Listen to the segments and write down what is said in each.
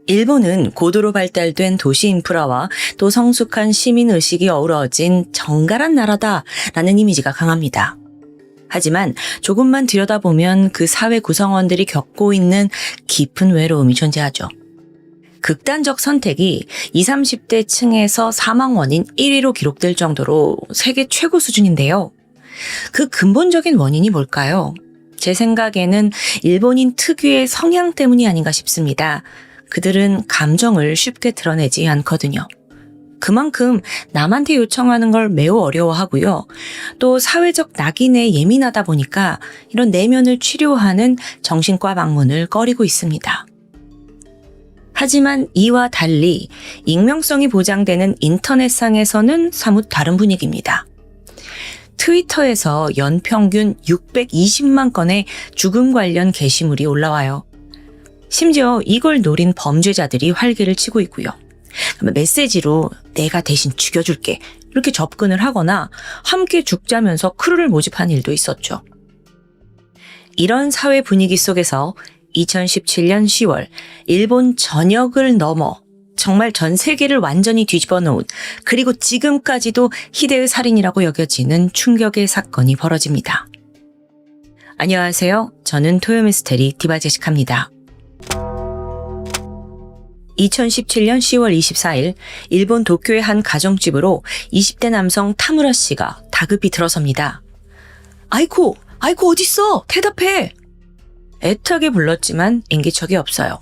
일본은 고도로 발달된 도시 인프라와 또 성숙한 시민 의식이 어우러진 정갈한 나라다라는 이미지가 강합니다. 하지만 조금만 들여다보면 그 사회 구성원들이 겪고 있는 깊은 외로움이 존재하죠. 극단적 선택이 20, 30대 층에서 사망 원인 1위로 기록될 정도로 세계 최고 수준인데요. 그 근본적인 원인이 뭘까요? 제 생각에는 일본인 특유의 성향 때문이 아닌가 싶습니다. 그들은 감정을 쉽게 드러내지 않거든요. 그만큼 남한테 요청하는 걸 매우 어려워하고요. 또 사회적 낙인에 예민하다 보니까 이런 내면을 치료하는 정신과 방문을 꺼리고 있습니다. 하지만 이와 달리 익명성이 보장되는 인터넷상에서는 사뭇 다른 분위기입니다. 트위터에서 연평균 620만 건의 죽음 관련 게시물이 올라와요. 심지어 이걸 노린 범죄자들이 활개를 치고 있고요. 메시지로 내가 대신 죽여줄게 이렇게 접근을 하거나 함께 죽자면서 크루를 모집한 일도 있었죠. 이런 사회 분위기 속에서 2017년 10월 일본 전역을 넘어 정말 전 세계를 완전히 뒤집어 놓은, 그리고 지금까지도 희대의 살인이라고 여겨지는 충격의 사건이 벌어집니다. 안녕하세요. 저는 토요미스테리 디바제시카입니다. 2017년 10월 24일 일본 도쿄의 한 가정집으로 20대 남성 타무라 씨가 다급히 들어섭니다. 아이코 어딨어? 대답해! 애타게 불렀지만 인기척이 없어요.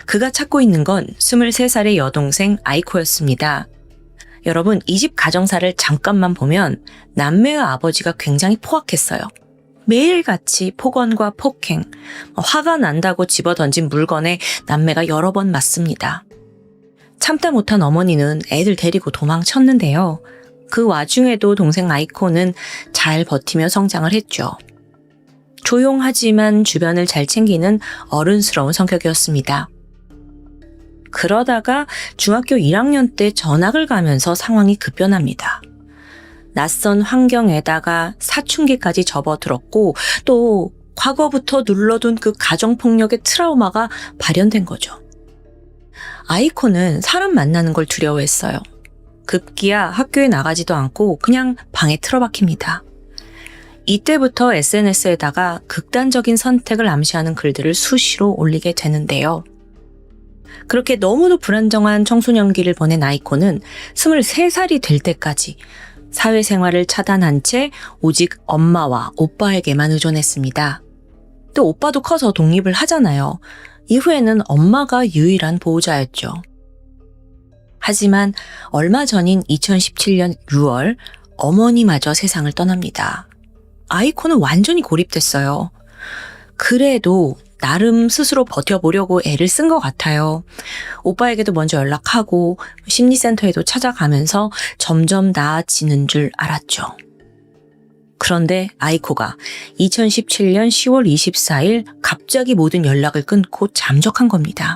그가 찾고 있는 건 23살의 여동생 아이코였습니다. 여러분, 이 집 가정사를 잠깐만 보면 남매의 아버지가 굉장히 포악했어요. 매일같이 폭언과 폭행, 화가 난다고 집어던진 물건에 남매가 여러 번 맞습니다. 참다 못한 어머니는 애들 데리고 도망쳤는데요. 그 와중에도 동생 아이코는 잘 버티며 성장을 했죠. 조용하지만 주변을 잘 챙기는 어른스러운 성격이었습니다. 그러다가 중학교 1학년 때 전학을 가면서 상황이 급변합니다. 낯선 환경에다가 사춘기까지 접어들었고 또 과거부터 눌러둔 그 가정폭력의 트라우마가 발현된 거죠. 아이코는 사람 만나는 걸 두려워했어요. 급기야 학교에 나가지도 않고 그냥 방에 틀어박힙니다. 이때부터 SNS에다가 극단적인 선택을 암시하는 글들을 수시로 올리게 되는데요. 그렇게 너무도 불안정한 청소년기를 보낸 아이코는 23살이 될 때까지 사회생활을 차단한 채 오직 엄마와 오빠에게만 의존했습니다. 또 오빠도 커서 독립을 하잖아요. 이후에는 엄마가 유일한 보호자였죠. 하지만 얼마 전인 2017년 6월 어머니마저 세상을 떠납니다. 아이코는 완전히 고립됐어요. 그래도 나름 스스로 버텨보려고 애를 쓴 것 같아요. 오빠에게도 먼저 연락하고 심리센터에도 찾아가면서 점점 나아지는 줄 알았죠. 그런데 아이코가 2017년 10월 24일 갑자기 모든 연락을 끊고 잠적한 겁니다.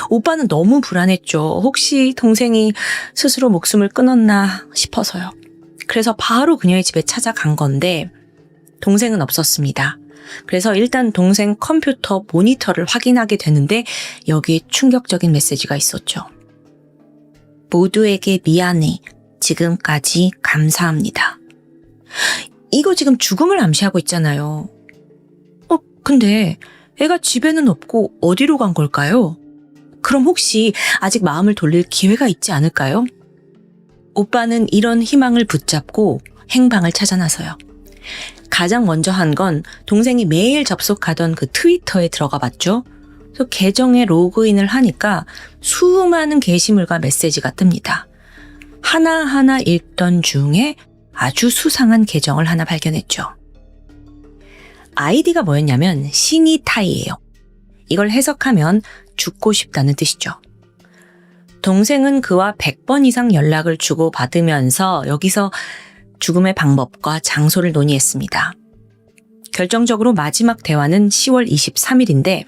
오빠는 너무 불안했죠. 혹시 동생이 스스로 목숨을 끊었나 싶어서요. 그래서 바로 그녀의 집에 찾아간 건데 동생은 없었습니다. 그래서 일단 동생 컴퓨터 모니터를 확인하게 되는데 여기에 충격적인 메시지가 있었죠. 모두에게 미안해. 지금까지 감사합니다. 이거 지금 죽음을 암시하고 있잖아요. 근데 애가 집에는 없고 어디로 간 걸까요? 그럼 혹시 아직 마음을 돌릴 기회가 있지 않을까요? 오빠는 이런 희망을 붙잡고 행방을 찾아 나서요. 가장 먼저 한 건 동생이 매일 접속하던 그 트위터에 들어가 봤죠. 그래서 계정에 로그인을 하니까 수많은 게시물과 메시지가 뜹니다. 하나하나 읽던 중에 아주 수상한 계정을 하나 발견했죠. 아이디가 뭐였냐면 시니타이예요. 이걸 해석하면 죽고 싶다는 뜻이죠. 동생은 그와 100번 이상 연락을 주고받으면서 여기서 죽음의 방법과 장소를 논의했습니다. 결정적으로 마지막 대화는 10월 23일인데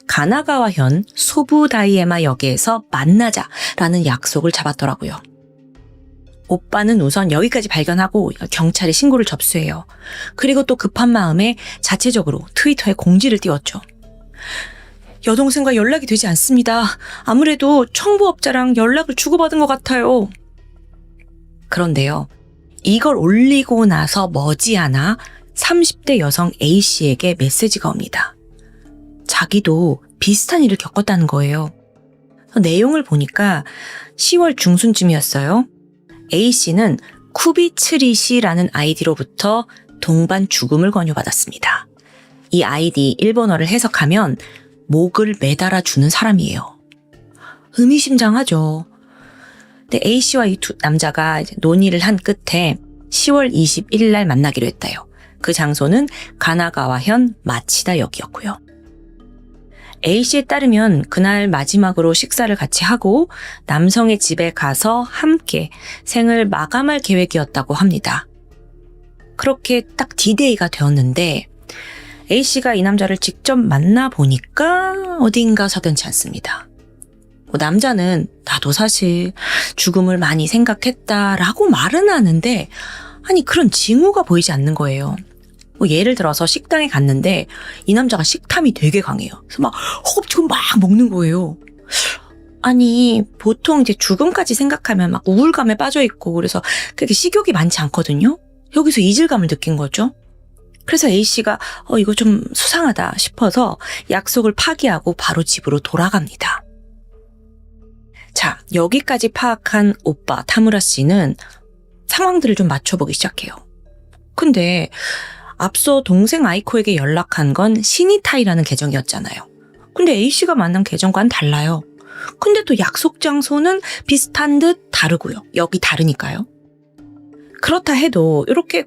가나가와현 소부다이에마 역에서 만나자라는 약속을 잡았더라고요. 오빠는 우선 여기까지 발견하고 경찰에 신고를 접수해요. 그리고 또 급한 마음에 자체적으로 트위터에 공지를 띄웠죠. 여동생과 연락이 되지 않습니다. 아무래도 청부업자랑 연락을 주고받은 것 같아요. 그런데요. 이걸 올리고 나서 머지않아 30대 여성 A씨에게 메시지가 옵니다. 자기도 비슷한 일을 겪었다는 거예요. 내용을 보니까 10월 중순쯤이었어요. A씨는 쿠비츠리시라는 아이디로부터 동반 죽음을 권유받았습니다. 이 아이디 일본어를 해석하면 목을 매달아 주는 사람이에요. 의미심장하죠. 근데 A씨와 이 두 남자가 논의를 한 끝에 10월 21일 날 만나기로 했다요. 그 장소는 가나가와현 마치다역이었고요. A씨에 따르면 그날 마지막으로 식사를 같이 하고 남성의 집에 가서 함께 생을 마감할 계획이었다고 합니다. 그렇게 딱 D-Day가 되었는데 A씨가 이 남자를 직접 만나보니까 어딘가 석연치 않습니다. 남자는 나도 사실 죽음을 많이 생각했다라고 말은 하는데 아니 그런 징후가 보이지 않는 거예요. 예를 들어서 식당에 갔는데 이 남자가 식탐이 되게 강해요. 그래서 막 허겁지겁 막 먹는 거예요. 아니 보통 이제 죽음까지 생각하면 막 우울감에 빠져 있고 그래서 그렇게 식욕이 많지 않거든요. 여기서 이질감을 느낀 거죠. 그래서 A씨가 이거 좀 수상하다 싶어서 약속을 파기하고 바로 집으로 돌아갑니다. 자, 여기까지 파악한 오빠 타무라 씨는 상황들을 좀 맞춰보기 시작해요. 근데 앞서 동생 아이코에게 연락한 건 시니타이라는 계정이었잖아요. 근데 A씨가 만난 계정과는 달라요. 근데 또 약속 장소는 비슷한 듯 다르고요. 여기 다르니까요. 그렇다 해도 이렇게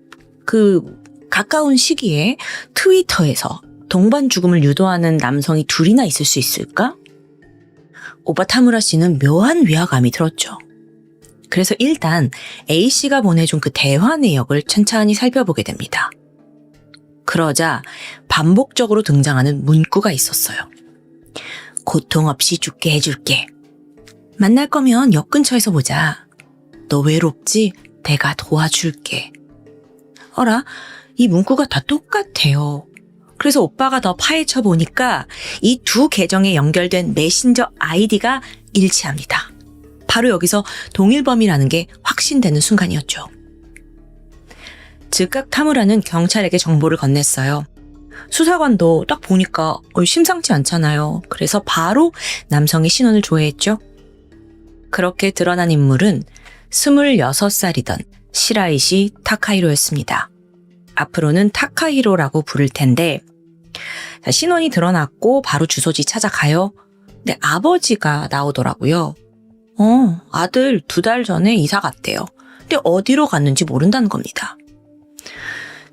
가까운 시기에 트위터에서 동반 죽음을 유도하는 남성이 둘이나 있을 수 있을까? 오빠 타무라 씨는 묘한 위화감이 들었죠. 그래서 일단 A씨가 보내준 그 대화 내역을 천천히 살펴보게 됩니다. 그러자 반복적으로 등장하는 문구가 있었어요. 고통 없이 죽게 해줄게. 만날 거면 역 근처에서 보자. 너 외롭지? 내가 도와줄게. 어라? 이 문구가 다 똑같아요. 그래서 오빠가 더 파헤쳐 보니까 이 두 계정에 연결된 메신저 아이디가 일치합니다. 바로 여기서 동일범이라는 게 확신되는 순간이었죠. 즉각 타무라는 경찰에게 정보를 건넸어요. 수사관도 딱 보니까 심상치 않잖아요. 그래서 바로 남성의 신원을 조회했죠. 그렇게 드러난 인물은 26살이던 시라이시 타카히로였습니다. 앞으로는 타카히로라고 부를 텐데 신원이 드러났고 바로 주소지 찾아가요. 근데 아버지가 나오더라고요. 아들 2달 전에 이사 갔대요. 근데 어디로 갔는지 모른다는 겁니다.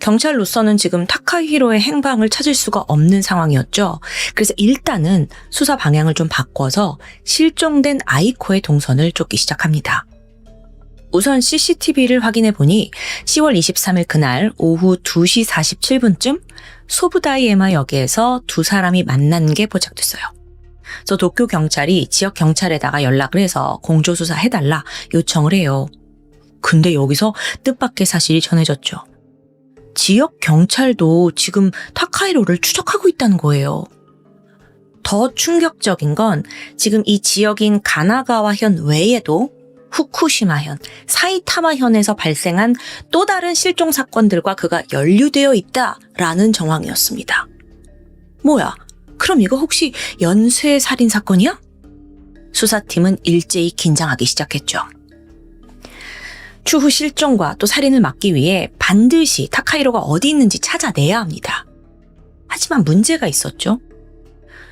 경찰로서는 지금 타카히로의 행방을 찾을 수가 없는 상황이었죠. 그래서 일단은 수사 방향을 좀 바꿔서 실종된 아이코의 동선을 쫓기 시작합니다. 우선 CCTV를 확인해 보니 10월 23일 그날 오후 2시 47분쯤 소부다이에마 역에서 두 사람이 만난 게 포착됐어요. 그래서 도쿄 경찰이 지역 경찰에다가 연락을 해서 공조수사 해달라 요청을 해요. 근데 여기서 뜻밖의 사실이 전해졌죠. 지역 경찰도 지금 타카히로를 추적하고 있다는 거예요. 더 충격적인 건 지금 이 지역인 가나가와현 외에도 후쿠시마현, 사이타마현에서 발생한 또 다른 실종 사건들과 그가 연루되어 있다라는 정황이었습니다. 뭐야? 그럼 이거 혹시 연쇄 살인 사건이야? 수사팀은 일제히 긴장하기 시작했죠. 추후 실종과 또 살인을 막기 위해 반드시 타카히로가 어디 있는지 찾아내야 합니다. 하지만 문제가 있었죠.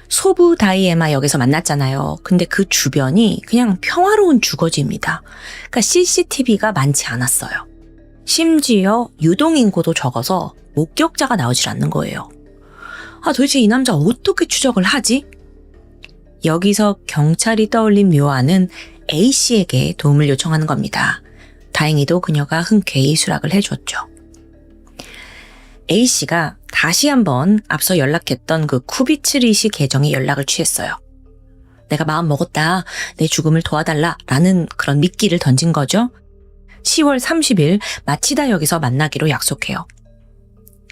소부다이에마 역에서 만났잖아요. 근데 그 주변이 그냥 평화로운 주거지입니다. 그러니까 CCTV가 많지 않았어요. 심지어 유동인구도 적어서 목격자가 나오질 않는 거예요. 도대체 이 남자 어떻게 추적을 하지? 여기서 경찰이 떠올린 묘안은 A씨에게 도움을 요청하는 겁니다. 다행히도 그녀가 흔쾌히 수락을 해줬죠. A씨가 다시 한번 앞서 연락했던 그 쿠비츠리시 계정에 연락을 취했어요. 내가 마음 먹었다. 내 죽음을 도와달라. 라는 그런 미끼를 던진 거죠. 10월 30일 마치다역에서 만나기로 약속해요.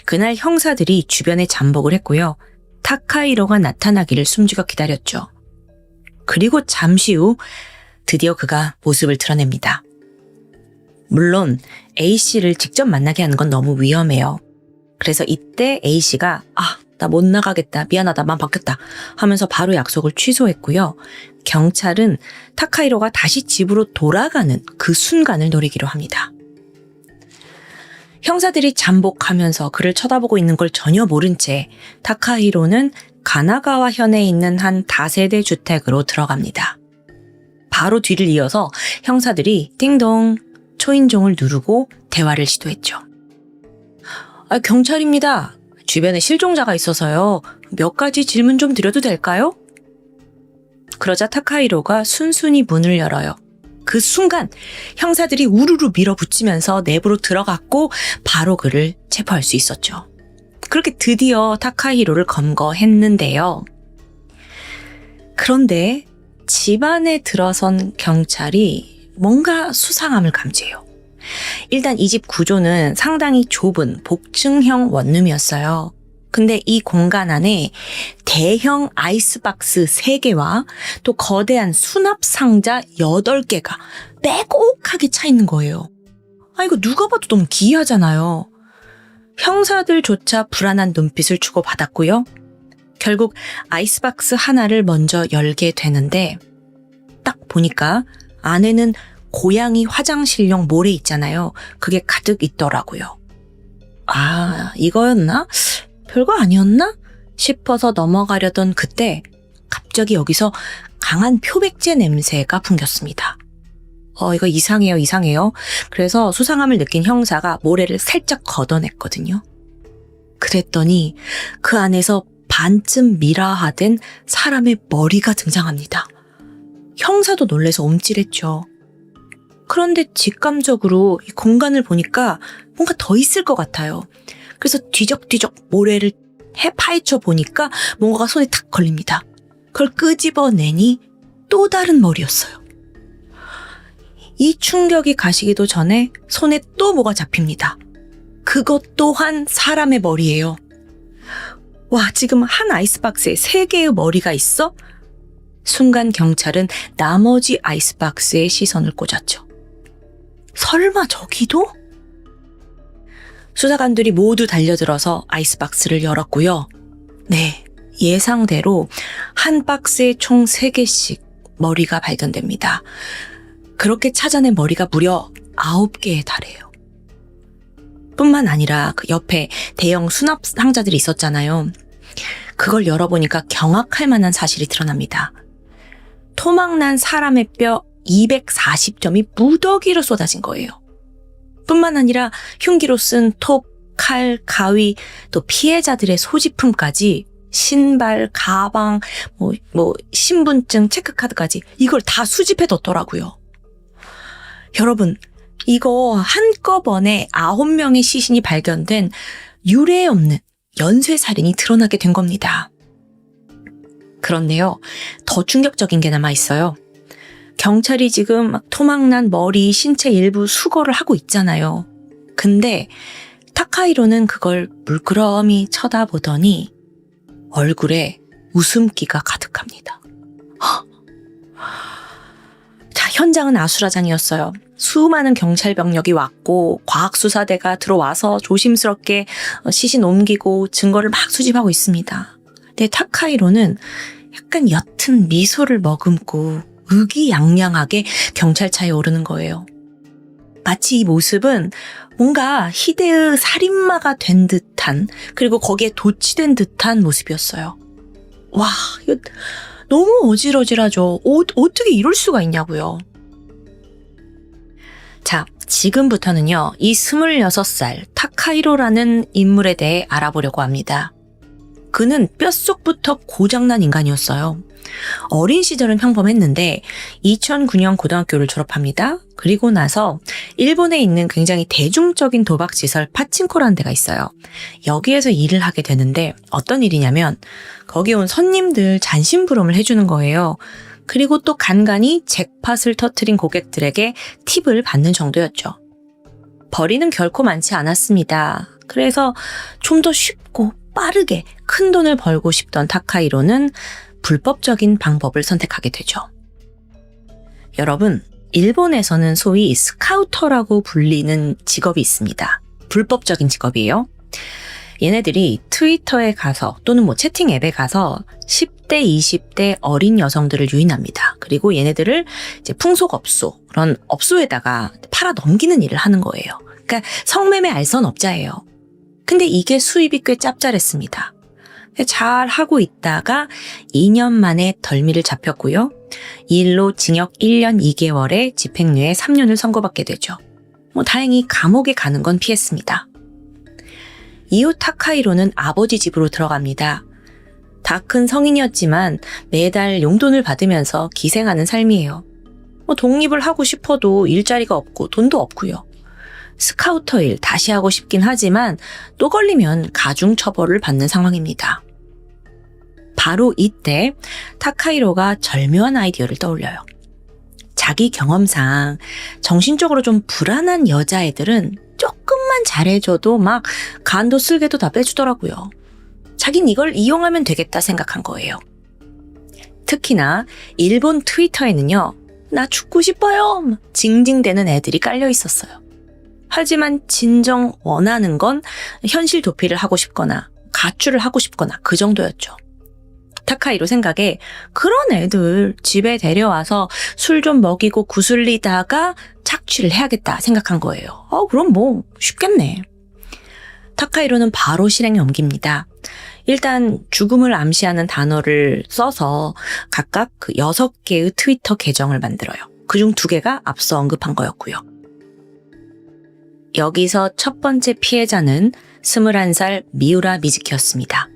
그날 형사들이 주변에 잠복을 했고요. 타카히로가 나타나기를 숨죽여 기다렸죠. 그리고 잠시 후 드디어 그가 모습을 드러냅니다. 물론 A씨를 직접 만나게 하는 건 너무 위험해요. 그래서 이때 A씨가 나 못 나가겠다. 미안하다. 맘 바뀌었다. 하면서 바로 약속을 취소했고요. 경찰은 타카히로가 다시 집으로 돌아가는 그 순간을 노리기로 합니다. 형사들이 잠복하면서 그를 쳐다보고 있는 걸 전혀 모른 채 타카히로는 가나가와 현에 있는 한 다세대 주택으로 들어갑니다. 바로 뒤를 이어서 형사들이 띵동 초인종을 누르고 대화를 시도했죠. 경찰입니다. 주변에 실종자가 있어서요. 몇 가지 질문 좀 드려도 될까요? 그러자 타카히로가 순순히 문을 열어요. 그 순간 형사들이 우르르 밀어붙이면서 내부로 들어갔고 바로 그를 체포할 수 있었죠. 그렇게 드디어 타카히로를 검거했는데요. 그런데 집 안에 들어선 경찰이 뭔가 수상함을 감지해요. 일단 이 집 구조는 상당히 좁은 복층형 원룸이었어요. 근데 이 공간 안에 대형 아이스박스 3개와 또 거대한 수납 상자 8개가 빼곡하게 차 있는 거예요. 이거 누가 봐도 너무 기이하잖아요. 형사들조차 불안한 눈빛을 주고받았고요. 결국 아이스박스 하나를 먼저 열게 되는데 딱 보니까 안에는 고양이 화장실용 모래 있잖아요. 그게 가득 있더라고요. 이거였나? 별거 아니었나? 싶어서 넘어가려던 그때 갑자기 여기서 강한 표백제 냄새가 풍겼습니다. 이거 이상해요. 그래서 수상함을 느낀 형사가 모래를 살짝 걷어냈거든요. 그랬더니 그 안에서 반쯤 미라화된 사람의 머리가 등장합니다. 형사도 놀라서 움찔했죠. 그런데 직감적으로 이 공간을 보니까 뭔가 더 있을 것 같아요. 그래서 뒤적뒤적 모래를 파헤쳐 보니까 뭔가가 손에 탁 걸립니다. 그걸 끄집어내니 또 다른 머리였어요. 이 충격이 가시기도 전에 손에 또 뭐가 잡힙니다. 그것 또한 사람의 머리예요. 와, 지금 한 아이스박스에 3개의 머리가 있어? 순간 경찰은 나머지 아이스박스에 시선을 꽂았죠. 설마 저기도? 수사관들이 모두 달려들어서 아이스박스를 열었고요. 네, 예상대로 한 박스에 총 3개씩 머리가 발견됩니다. 그렇게 찾아낸 머리가 무려 9개에 달해요. 뿐만 아니라 그 옆에 대형 수납 상자들이 있었잖아요. 그걸 열어보니까 경악할 만한 사실이 드러납니다. 토막난 사람의 뼈 240점이 무더기로 쏟아진 거예요. 뿐만 아니라 흉기로 쓴 톱, 칼, 가위, 또 피해자들의 소지품까지 신발, 가방, 신분증, 체크카드까지 이걸 다 수집해뒀더라고요. 여러분, 이거 한꺼번에 9명의 시신이 발견된 유례 없는 연쇄살인이 드러나게 된 겁니다. 그런데요, 더 충격적인 게 남아있어요. 경찰이 지금 토막난 머리, 신체 일부 수거를 하고 있잖아요. 근데 타카히로는 그걸 물끄러미 쳐다보더니 얼굴에 웃음기가 가득합니다. 자, 현장은 아수라장이었어요. 수많은 경찰 병력이 왔고 과학수사대가 들어와서 조심스럽게 시신 옮기고 증거를 막 수집하고 있습니다. 근데 타카히로는 약간 옅은 미소를 머금고 의기양양하게 경찰차에 오르는 거예요. 마치 이 모습은 뭔가 희대의 살인마가 된 듯한, 그리고 거기에 도취된 듯한 모습이었어요. 와, 이거 너무 어질어질하죠. 어떻게 이럴 수가 있냐고요. 자, 지금부터는요, 이 26살 타카히로라는 인물에 대해 알아보려고 합니다. 그는 뼛속부터 고장난 인간이었어요. 어린 시절은 평범했는데 2009년 고등학교를 졸업합니다. 그리고 나서 일본에 있는 굉장히 대중적인 도박시설 파친코라는 데가 있어요. 여기에서 일을 하게 되는데 어떤 일이냐면 거기 온 손님들 잔심부름을 해주는 거예요. 그리고 또 간간히 잭팟을 터트린 고객들에게 팁을 받는 정도였죠. 벌이는 결코 많지 않았습니다. 그래서 좀 더 쉽고 빠르게 큰 돈을 벌고 싶던 타카히로는 불법적인 방법을 선택하게 되죠. 여러분, 일본에서는 소위 스카우터라고 불리는 직업이 있습니다. 불법적인 직업이에요. 얘네들이 트위터에 가서 또는 채팅 앱에 가서 10대, 20대 어린 여성들을 유인합니다. 그리고 얘네들을 이제 풍속업소, 그런 업소에다가 팔아 넘기는 일을 하는 거예요. 그러니까 성매매 알선업자예요. 근데 이게 수입이 꽤 짭짤했습니다. 잘 하고 있다가 2년 만에 덜미를 잡혔고요. 이 일로 징역 1년 2개월에 집행유예 3년을 선고받게 되죠. 다행히 감옥에 가는 건 피했습니다. 이후 타카히로는 아버지 집으로 들어갑니다. 다 큰 성인이었지만 매달 용돈을 받으면서 기생하는 삶이에요. 독립을 하고 싶어도 일자리가 없고 돈도 없고요. 스카우터 일 다시 하고 싶긴 하지만 또 걸리면 가중처벌을 받는 상황입니다. 바로 이때 타카히로가 절묘한 아이디어를 떠올려요. 자기 경험상 정신적으로 좀 불안한 여자애들은 조금만 잘해줘도 막 간도 쓸개도 다 빼주더라고요. 자긴 이걸 이용하면 되겠다 생각한 거예요. 특히나 일본 트위터에는요, 나 죽고 싶어요 징징대는 애들이 깔려 있었어요. 하지만 진정 원하는 건 현실 도피를 하고 싶거나 가출을 하고 싶거나 그 정도였죠. 타카히로 생각에 그런 애들 집에 데려와서 술 좀 먹이고 구슬리다가 착취를 해야겠다 생각한 거예요. 그럼 쉽겠네. 타카히로는 바로 실행에 옮깁니다. 일단 죽음을 암시하는 단어를 써서 각각 그 6개의 트위터 계정을 만들어요. 그중 2개가 앞서 언급한 거였고요. 여기서 첫 번째 피해자는 21살 미우라 미즈키였습니다.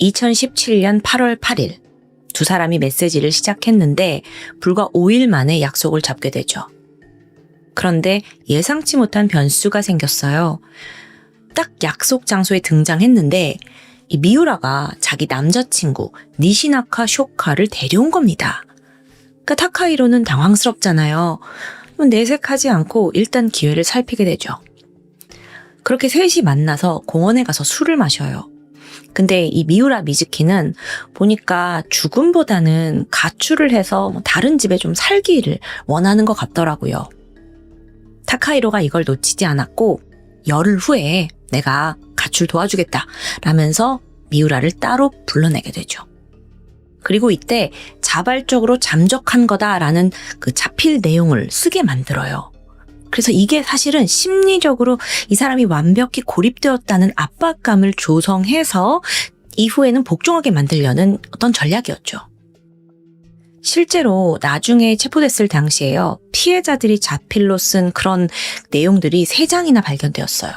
2017년 8월 8일 두 사람이 메시지를 시작했는데 불과 5일 만에 약속을 잡게 되죠. 그런데 예상치 못한 변수가 생겼어요. 딱 약속 장소에 등장했는데 이 미우라가 자기 남자친구 니시나카 쇼카를 데려온 겁니다. 그러니까 타카히로는 당황스럽잖아요. 내색하지 않고 일단 기회를 살피게 되죠. 그렇게 셋이 만나서 공원에 가서 술을 마셔요. 근데 이 미우라 미즈키는 보니까 죽음보다는 가출을 해서 다른 집에 좀 살기를 원하는 것 같더라고요. 타카히로가 이걸 놓치지 않았고 열흘 후에 내가 가출 도와주겠다 라면서 미우라를 따로 불러내게 되죠. 그리고 이때 자발적으로 잠적한 거다라는 그 자필 내용을 쓰게 만들어요. 그래서 이게 사실은 심리적으로 이 사람이 완벽히 고립되었다는 압박감을 조성해서 이후에는 복종하게 만들려는 어떤 전략이었죠. 실제로 나중에 체포됐을 당시에요. 피해자들이 자필로 쓴 그런 내용들이 3장이나 발견되었어요.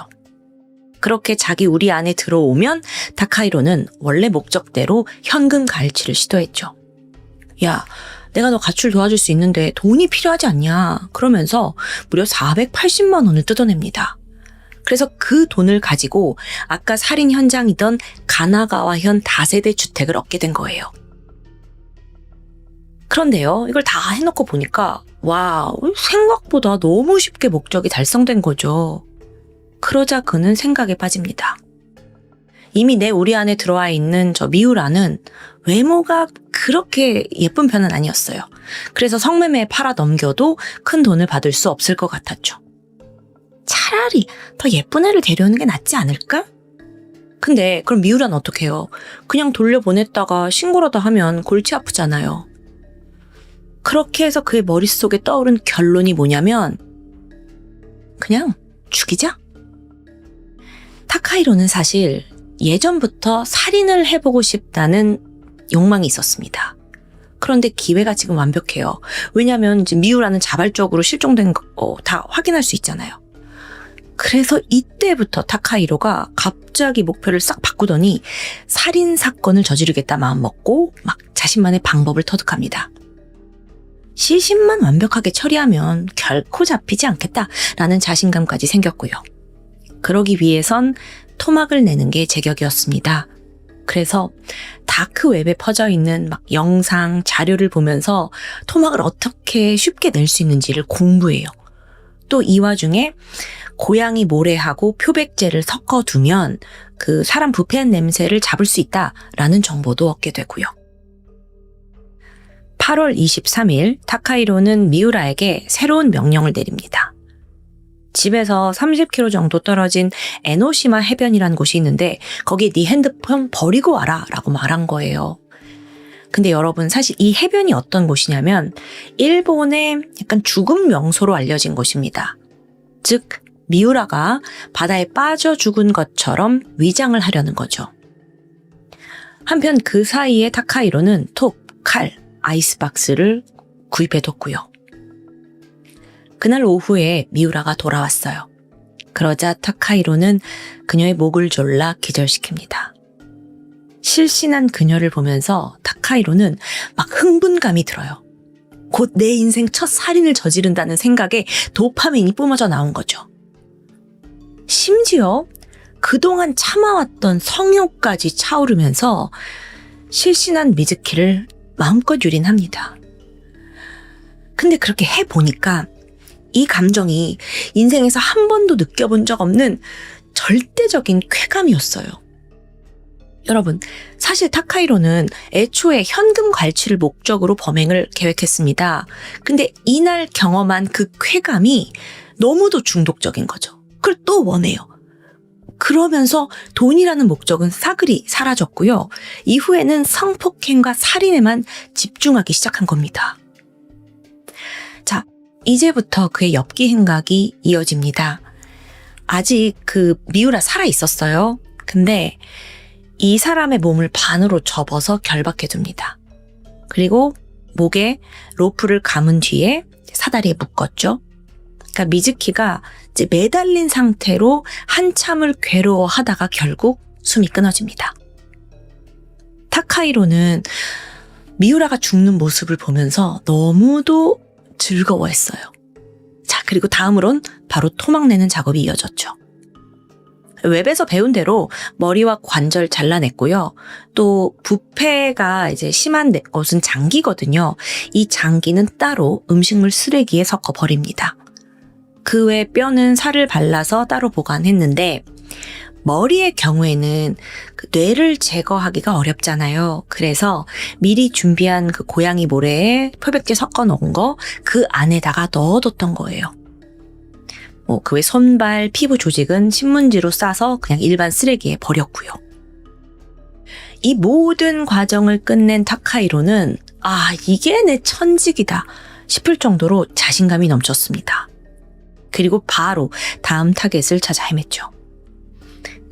그렇게 자기 우리 안에 들어오면 타카히로는 원래 목적대로 현금 갈취를 시도했죠. 야, 내가 너 가출 도와줄 수 있는데 돈이 필요하지 않냐? 그러면서 무려 480만 원을 뜯어냅니다. 그래서 그 돈을 가지고 아까 살인 현장이던 가나가와현 다세대 주택을 얻게 된 거예요. 그런데요, 이걸 다 해놓고 보니까 와, 생각보다 너무 쉽게 목적이 달성된 거죠. 그러자 그는 생각에 빠집니다. 이미 내 우리 안에 들어와 있는 저 미우라는 외모가 그렇게 예쁜 편은 아니었어요. 그래서 성매매에 팔아 넘겨도 큰 돈을 받을 수 없을 것 같았죠. 차라리 더 예쁜 애를 데려오는 게 낫지 않을까? 근데 그럼 미우라는 어떻게 해요? 그냥 돌려보냈다가 신고라도 하면 골치 아프잖아요. 그렇게 해서 그의 머릿속에 떠오른 결론이 뭐냐면 그냥 죽이자? 타카히로는 사실 예전부터 살인을 해보고 싶다는 욕망이 있었습니다. 그런데 기회가 지금 완벽해요. 왜냐하면 이제 미우라는 자발적으로 실종된 거 다 확인할 수 있잖아요. 그래서 이때부터 타카히로가 갑자기 목표를 싹 바꾸더니 살인 사건을 저지르겠다 마음먹고 막 자신만의 방법을 터득합니다. 시신만 완벽하게 처리하면 결코 잡히지 않겠다라는 자신감까지 생겼고요. 그러기 위해선 토막을 내는 게 제격이었습니다. 그래서 다크웹에 퍼져 있는 막 영상, 자료를 보면서 토막을 어떻게 쉽게 낼 수 있는지를 공부해요. 또 이 와중에 고양이 모래하고 표백제를 섞어두면 그 사람 부패한 냄새를 잡을 수 있다라는 정보도 얻게 되고요. 8월 23일 타카히로는 미우라에게 새로운 명령을 내립니다. 집에서 30km 정도 떨어진 에노시마 해변이라는 곳이 있는데 거기에 네 핸드폰 버리고 와라 라고 말한 거예요. 근데 여러분 사실 이 해변이 어떤 곳이냐면 일본의 약간 죽음 명소로 알려진 곳입니다. 즉 미우라가 바다에 빠져 죽은 것처럼 위장을 하려는 거죠. 한편 그 사이에 타카히로는 톱, 칼, 아이스박스를 구입해뒀고요. 그날 오후에 미우라가 돌아왔어요. 그러자 타카히로는 그녀의 목을 졸라 기절시킵니다. 실신한 그녀를 보면서 타카히로는 막 흥분감이 들어요. 곧 내 인생 첫 살인을 저지른다는 생각에 도파민이 뿜어져 나온 거죠. 심지어 그동안 참아왔던 성욕까지 차오르면서 실신한 미즈키를 마음껏 유린합니다. 근데 그렇게 해보니까 이 감정이 인생에서 한 번도 느껴본 적 없는 절대적인 쾌감이었어요. 여러분, 사실 타카히로는 애초에 현금 갈취를 목적으로 범행을 계획했습니다. 근데 이날 경험한 그 쾌감이 너무도 중독적인 거죠. 그걸 또 원해요. 그러면서 돈이라는 목적은 싸그리 사라졌고요. 이후에는 성폭행과 살인에만 집중하기 시작한 겁니다. 자, 이제부터 그의 엽기 행각이 이어집니다. 아직 그 미우라 살아 있었어요. 근데 이 사람의 몸을 반으로 접어서 결박해 둡니다. 그리고 목에 로프를 감은 뒤에 사다리에 묶었죠. 그러니까 미즈키가 이제 매달린 상태로 한참을 괴로워하다가 결국 숨이 끊어집니다. 타카히로는 미우라가 죽는 모습을 보면서 너무도 즐거워했어요. 자, 그리고 다음으론 바로 토막내는 작업이 이어졌죠. 웹에서 배운 대로 머리와 관절 잘라냈고요. 또 부패가 이제 심한 것은 장기거든요. 이 장기는 따로 음식물 쓰레기에 섞어 버립니다. 그 외 뼈는 살을 발라서 따로 보관했는데 머리의 경우에는 그 뇌를 제거하기가 어렵잖아요. 그래서 미리 준비한 그 고양이 모래에 표백제 섞어 놓은 거 그 안에다가 넣어뒀던 거예요. 그 외 손발, 피부 조직은 신문지로 싸서 그냥 일반 쓰레기에 버렸고요. 이 모든 과정을 끝낸 타카히로는 이게 내 천직이다 싶을 정도로 자신감이 넘쳤습니다. 그리고 바로 다음 타겟을 찾아 헤맸죠.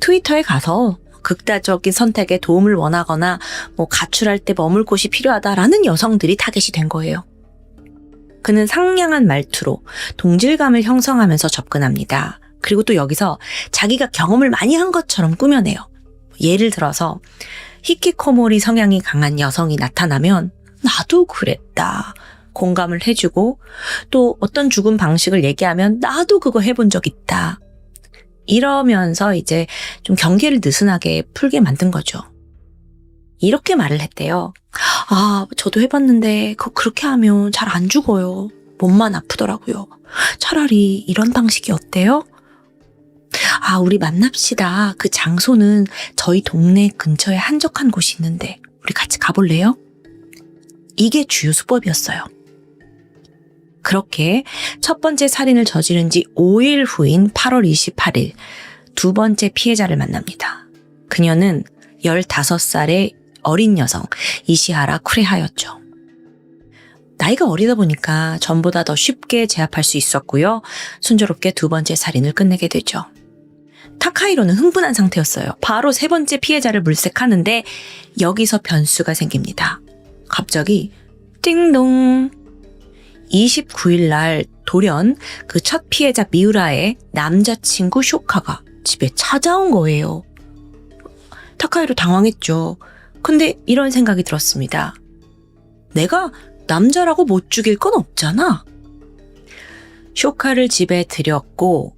트위터에 가서 극단적인 선택에 도움을 원하거나 가출할 때 머물 곳이 필요하다라는 여성들이 타겟이 된 거예요. 그는 상냥한 말투로 동질감을 형성하면서 접근합니다. 그리고 또 여기서 자기가 경험을 많이 한 것처럼 꾸며내요. 예를 들어서 히키코모리 성향이 강한 여성이 나타나면 나도 그랬다 공감을 해주고, 또 어떤 죽음 방식을 얘기하면 나도 그거 해본 적 있다 이러면서 이제 좀 경계를 느슨하게 풀게 만든 거죠. 이렇게 말을 했대요. 저도 해봤는데 그렇게 하면 잘 안 죽어요. 몸만 아프더라고요. 차라리 이런 방식이 어때요? 우리 만납시다. 그 장소는 저희 동네 근처에 한적한 곳이 있는데 우리 같이 가볼래요? 이게 주요 수법이었어요. 그렇게 첫 번째 살인을 저지른 지 5일 후인 8월 28일 두 번째 피해자를 만납니다. 그녀는 15살의 어린 여성 이시하라 쿠레하였죠. 나이가 어리다 보니까 전보다 더 쉽게 제압할 수 있었고요. 순조롭게 두 번째 살인을 끝내게 되죠. 타카히로는 흥분한 상태였어요. 바로 세 번째 피해자를 물색하는데 여기서 변수가 생깁니다. 갑자기 띵동! 29일 날 돌연 그 첫 피해자 미우라의 남자친구 쇼카가 집에 찾아온 거예요. 타카히로 당황했죠. 근데 이런 생각이 들었습니다. 내가 남자라고 못 죽일 건 없잖아. 쇼카를 집에 들였고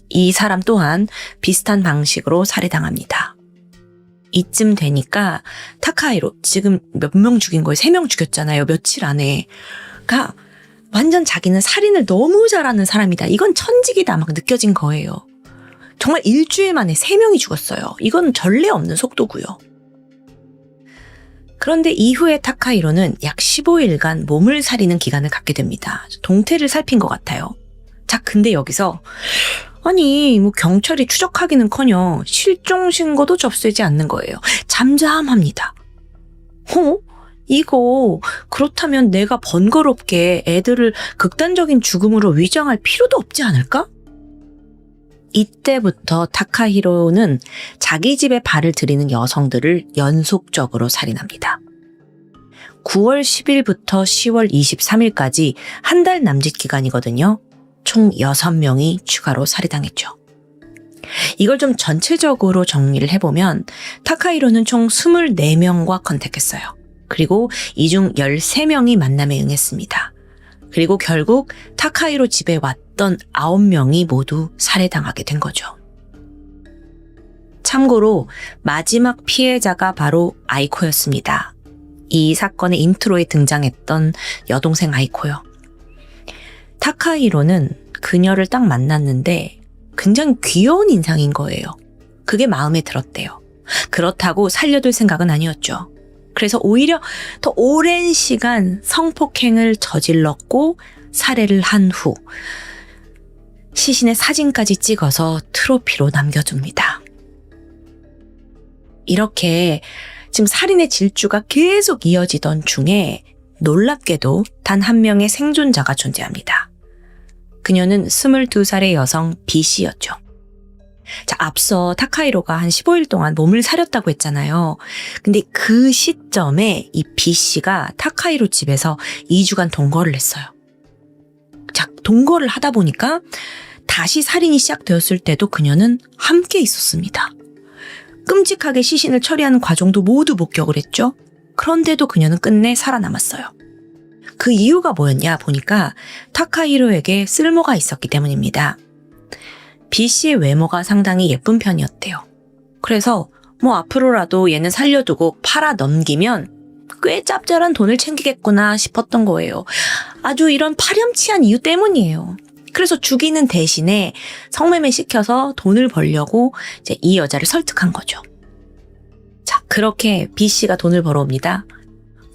이 사람 또한 비슷한 방식으로 살해당합니다. 이쯤 되니까 타카히로 지금 몇 명 죽인 거예요? 3명 죽였잖아요. 며칠 안에. 완전 자기는 살인을 너무 잘하는 사람이다. 이건 천직이다. 막 느껴진 거예요. 정말 일주일 만에 3명이 죽었어요. 이건 전례 없는 속도고요. 그런데 이후에 타카히로는 약 15일간 몸을 사리는 기간을 갖게 됩니다. 동태를 살핀 것 같아요. 자, 근데 여기서 아니 뭐 경찰이 추적하기는커녕 실종 신고도 접수되지 않는 거예요. 잠잠합니다. 이거 그렇다면 내가 번거롭게 애들을 극단적인 죽음으로 위장할 필요도 없지 않을까? 이때부터 타카히로는 자기 집에 발을 들이는 여성들을 연속적으로 살인합니다. 9월 10일부터 10월 23일까지 한 달 남짓 기간이거든요. 총 6명이 추가로 살해당했죠. 이걸 좀 전체적으로 정리를 해보면 타카히로는 총 24명과 컨택했어요. 그리고 이 중 13명이 만남에 응했습니다. 그리고 결국 타카히로 집에 왔던 9명이 모두 살해당하게 된 거죠. 참고로 마지막 피해자가 바로 아이코였습니다. 이 사건의 인트로에 등장했던 여동생 아이코요. 타카히로는 그녀를 딱 만났는데 굉장히 귀여운 인상인 거예요. 그게 마음에 들었대요. 그렇다고 살려둘 생각은 아니었죠. 그래서 오히려 더 오랜 시간 성폭행을 저질렀고 살해를 한 후 시신의 사진까지 찍어서 트로피로 남겨둡니다. 이렇게 지금 살인의 질주가 계속 이어지던 중에 놀랍게도 단 한 명의 생존자가 존재합니다. 그녀는 22살의 여성 B씨였죠. 자, 앞서 타카히로가 한 15일 동안 몸을 사렸다고 했잖아요. 근데 그 시점에 이 B씨가 타카히로 집에서 2주간 동거를 했어요. 자, 동거를 하다 보니까 다시 살인이 시작되었을 때도 그녀는 함께 있었습니다. 끔찍하게 시신을 처리하는 과정도 모두 목격을 했죠. 그런데도 그녀는 끝내 살아남았어요. 그 이유가 뭐였냐 보니까 타카히로에게 쓸모가 있었기 때문입니다. B씨의 외모가 상당히 예쁜 편이었대요. 그래서 뭐 앞으로라도 얘는 살려두고 팔아 넘기면 꽤 짭짤한 돈을 챙기겠구나 싶었던 거예요. 아주 이런 파렴치한 이유 때문이에요. 그래서 죽이는 대신에 성매매 시켜서 돈을 벌려고 이제 이 여자를 설득한 거죠. 자, 그렇게 B씨가 돈을 벌어옵니다.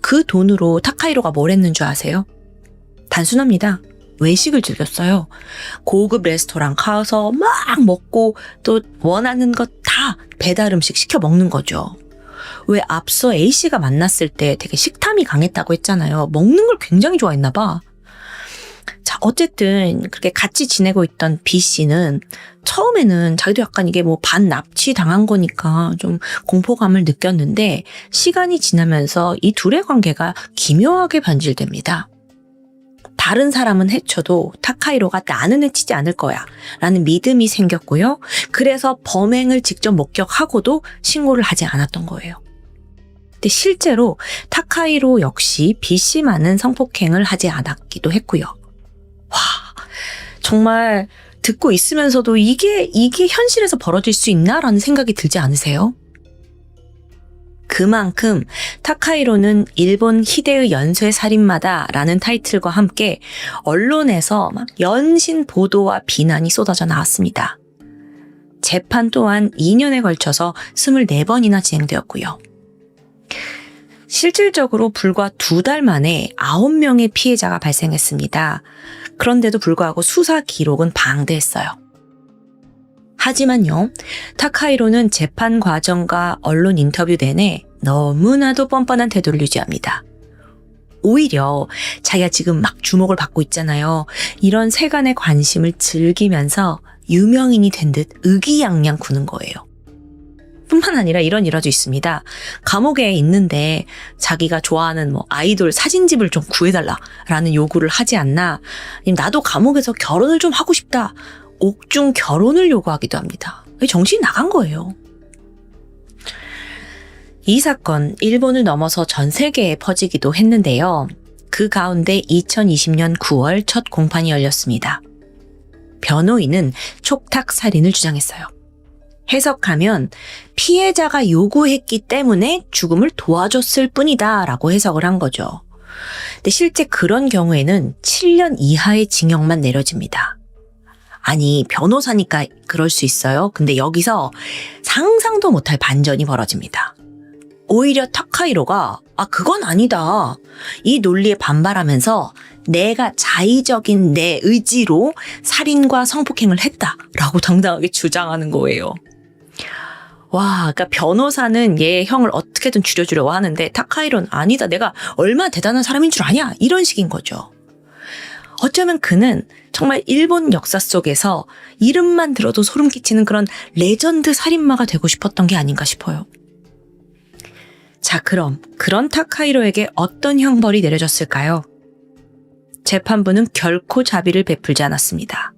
그 돈으로 타카히로가 뭘 했는 줄 아세요? 단순합니다. 외식을 즐겼어요. 고급 레스토랑 가서 막 먹고 또 원하는 것 다 배달 음식 시켜 먹는 거죠. 왜 앞서 A씨가 만났을 때 되게 식탐이 강했다고 했잖아요. 먹는 걸 굉장히 좋아했나 봐. 자, 어쨌든 그렇게 같이 지내고 있던 B씨는 처음에는 자기도 약간 이게 뭐 반납치 당한 거니까 좀 공포감을 느꼈는데 시간이 지나면서 이 둘의 관계가 기묘하게 변질됩니다. 다른 사람은 해쳐도 타카히로가 나는 해치지 않을 거야 라는 믿음이 생겼고요. 그래서 범행을 직접 목격하고도 신고를 하지 않았던 거예요. 근데 실제로 타카히로 역시 B씨만은 성폭행을 하지 않았기도 했고요. 와, 정말 듣고 있으면서도 이게 현실에서 벌어질 수 있나라는 생각이 들지 않으세요? 그만큼 타카히로는 일본 희대의 연쇄 살인마다라는 타이틀과 함께 언론에서 막 연신 보도와 비난이 쏟아져 나왔습니다. 재판 또한 2년에 걸쳐서 24번이나 진행되었고요. 실질적으로 불과 2달 만에 9명의 피해자가 발생했습니다. 그런데도 불구하고 수사 기록은 방대했어요. 하지만요, 타카히로는 재판 과정과 언론 인터뷰 내내 너무나도 뻔뻔한 태도를 유지합니다. 오히려 자기가 지금 막 주목을 받고 있잖아요. 이런 세간의 관심을 즐기면서 유명인이 된 듯 의기양양 구는 거예요. 뿐만 아니라 이런 일화도 있습니다. 감옥에 있는데 자기가 좋아하는 뭐 아이돌 사진집을 좀 구해달라라는 요구를 하지 않나, 나도 감옥에서 결혼을 좀 하고 싶다, 옥중 결혼을 요구하기도 합니다. 정신이 나간 거예요. 이 사건 일본을 넘어서 전 세계에 퍼지기도 했는데요. 그 가운데 2020년 9월 첫 공판이 열렸습니다. 변호인은 촉탁 살인을 주장했어요. 해석하면 피해자가 요구했기 때문에 죽음을 도와줬을 뿐이다 라고 해석을 한 거죠. 근데 실제 그런 경우에는 7년 이하의 징역만 내려집니다. 아니, 변호사니까 그럴 수 있어요. 근데 여기서 상상도 못할 반전이 벌어집니다. 오히려 타카히로가 그건 아니다. 이 논리에 반발하면서 내가 자의적인 내 의지로 살인과 성폭행을 했다라고 당당하게 주장하는 거예요. 와, 그러니까 변호사는 얘 형을 어떻게든 줄여주려고 하는데 타카히로는 아니다. 내가 얼마나 대단한 사람인 줄 아냐? 이런 식인 거죠. 어쩌면 그는 정말 일본 역사 속에서 이름만 들어도 소름 끼치는 그런 레전드 살인마가 되고 싶었던 게 아닌가 싶어요. 자, 그럼 그런 타카히로에게 어떤 형벌이 내려졌을까요? 재판부는 결코 자비를 베풀지 않았습니다.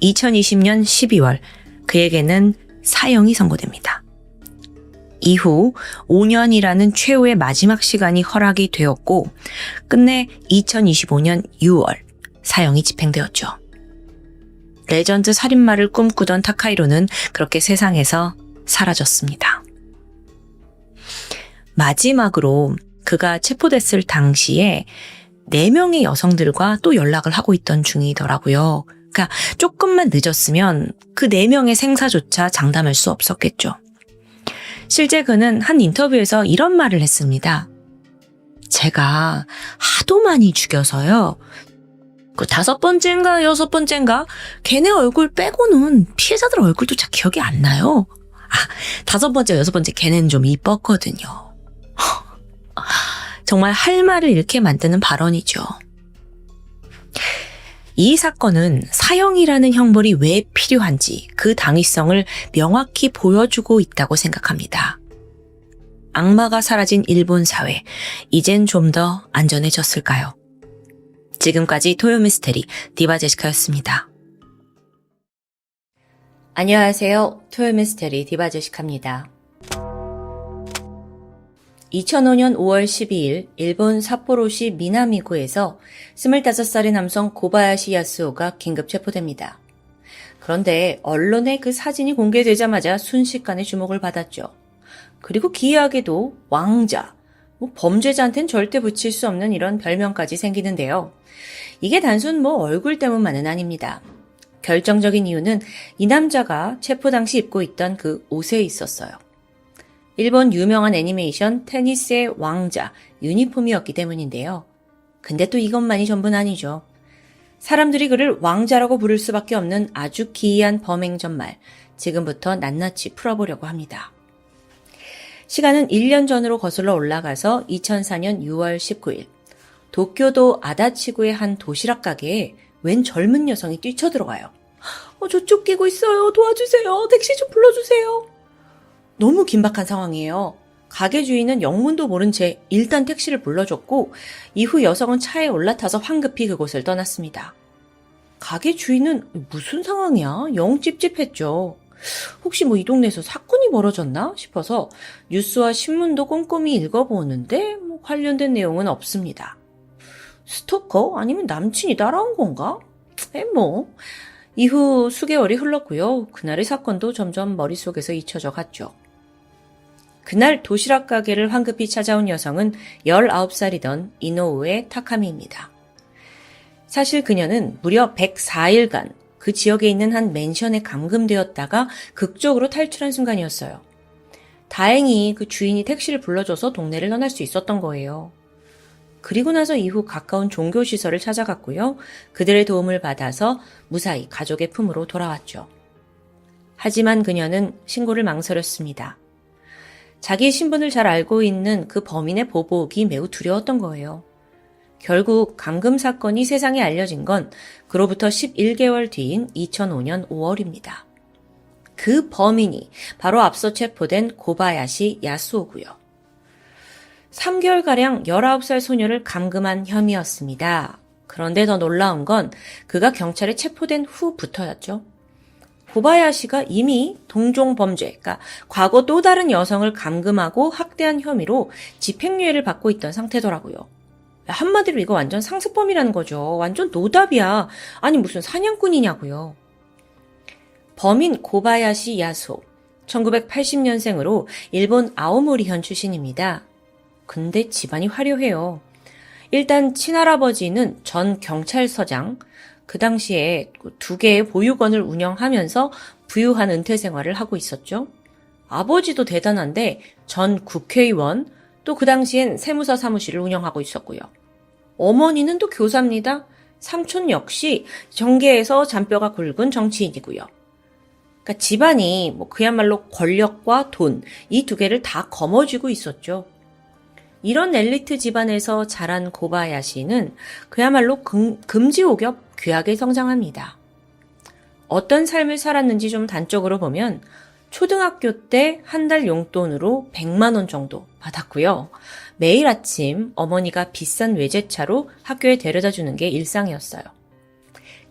2020년 12월 그에게는 사형이 선고됩니다. 이후 5년이라는 최후의 마지막 시간이 허락이 되었고 끝내 2025년 6월 사형이 집행되었죠. 레전드 살인마를 꿈꾸던 타카히로는 그렇게 세상에서 사라졌습니다. 마지막으로 그가 체포됐을 당시에 4명의 여성들과 또 연락을 하고 있던 중이더라고요. 그러니까 조금만 늦었으면 그 4명의 생사조차 장담할 수 없었겠죠. 실제 그는 한 인터뷰에서 이런 말을 했습니다. 제가 하도 많이 죽여서요. 그 5번째인가 6번째인가 걔네 얼굴 빼고는 피해자들 얼굴도 잘 기억이 안 나요. 5번째, 6번째 걔네는 좀 이뻤거든요. 정말 할 말을 잃게 만드는 발언이죠. 이 사건은 사형이라는 형벌이 왜 필요한지 그 당위성을 명확히 보여주고 있다고 생각합니다. 악마가 사라진 일본 사회, 이젠 좀 더 안전해졌을까요? 지금까지 토요미스테리 디바제시카였습니다. 안녕하세요. 토요미스테리 디바제시카입니다. 2005년 5월 12일 일본 삿포로시 미나미구에서 25살의 남성 고바야시 야스오가 긴급 체포됩니다. 그런데 언론에 그 사진이 공개되자마자 순식간에 주목을 받았죠. 그리고 기이하게도 왕자, 범죄자한텐 절대 붙일 수 없는 이런 별명까지 생기는데요. 이게 단순 얼굴 때문만은 아닙니다. 결정적인 이유는 이 남자가 체포 당시 입고 있던 그 옷에 있었어요. 일본 유명한 애니메이션 테니스의 왕자 유니폼이었기 때문인데요. 근데 또 이것만이 전부는 아니죠. 사람들이 그를 왕자라고 부를 수밖에 없는 아주 기이한 범행 전말, 지금부터 낱낱이 풀어보려고 합니다. 시간은 1년 전으로 거슬러 올라가서 2004년 6월 19일 도쿄도 아다치구의 한 도시락 가게에 웬 젊은 여성이 뛰쳐들어가요. 저 쫓기고 있어요. 도와주세요. 택시 좀 불러주세요. 너무 긴박한 상황이에요. 가게 주인은 영문도 모른 채 일단 택시를 불러줬고 이후 여성은 차에 올라타서 황급히 그곳을 떠났습니다. 가게 주인은 무슨 상황이야? 영 찝찝했죠. 혹시 이 동네에서 사건이 벌어졌나 싶어서 뉴스와 신문도 꼼꼼히 읽어보는데 관련된 내용은 없습니다. 스토커? 아니면 남친이 따라온 건가? 이후 수개월이 흘렀고요. 그날의 사건도 점점 머릿속에서 잊혀져 갔죠. 그날 도시락 가게를 황급히 찾아온 여성은 19살이던 이노우에 타카미입니다. 사실 그녀는 무려 104일간 그 지역에 있는 한 맨션에 감금되었다가 극적으로 탈출한 순간이었어요. 다행히 그 주인이 택시를 불러줘서 동네를 떠날 수 있었던 거예요. 그리고 나서 이후 가까운 종교시설을 찾아갔고요. 그들의 도움을 받아서 무사히 가족의 품으로 돌아왔죠. 하지만 그녀는 신고를 망설였습니다. 자기의 신분을 잘 알고 있는 그 범인의 보복이 매우 두려웠던 거예요. 결국 감금 사건이 세상에 알려진 건 그로부터 11개월 뒤인 2005년 5월입니다. 그 범인이 바로 앞서 체포된 고바야시 야스오고요. 3개월가량 19살 소녀를 감금한 혐의였습니다. 그런데 더 놀라운 건 그가 경찰에 체포된 후부터였죠. 고바야시가 이미 동종 범죄, 그러니까 과거 또 다른 여성을 감금하고 학대한 혐의로 집행유예를 받고 있던 상태더라고요. 한마디로 이거 완전 상습범이라는 거죠. 완전 노답이야. 아니 무슨 사냥꾼이냐고요. 범인 고바야시 야스오, 1980년생으로 일본 아오모리현 출신입니다. 근데 집안이 화려해요. 일단 친할아버지는 전 경찰서장, 그 당시에 2개의 보육원을 운영하면서 부유한 은퇴 생활을 하고 있었죠. 아버지도 대단한데 전 국회의원, 또 그 당시엔 세무사 사무실을 운영하고 있었고요. 어머니는 또 교사입니다. 삼촌 역시 정계에서 잔뼈가 굵은 정치인이고요. 그러니까 집안이 그야말로 권력과 돈, 이 2개를 다 거머쥐고 있었죠. 이런 엘리트 집안에서 자란 고바야시는 그야말로 금지옥엽 귀하게 성장합니다. 어떤 삶을 살았는지 좀 단적으로 보면 초등학교 때 한 달 용돈으로 100만 원 정도 받았고요. 매일 아침 어머니가 비싼 외제차로 학교에 데려다 주는 게 일상이었어요.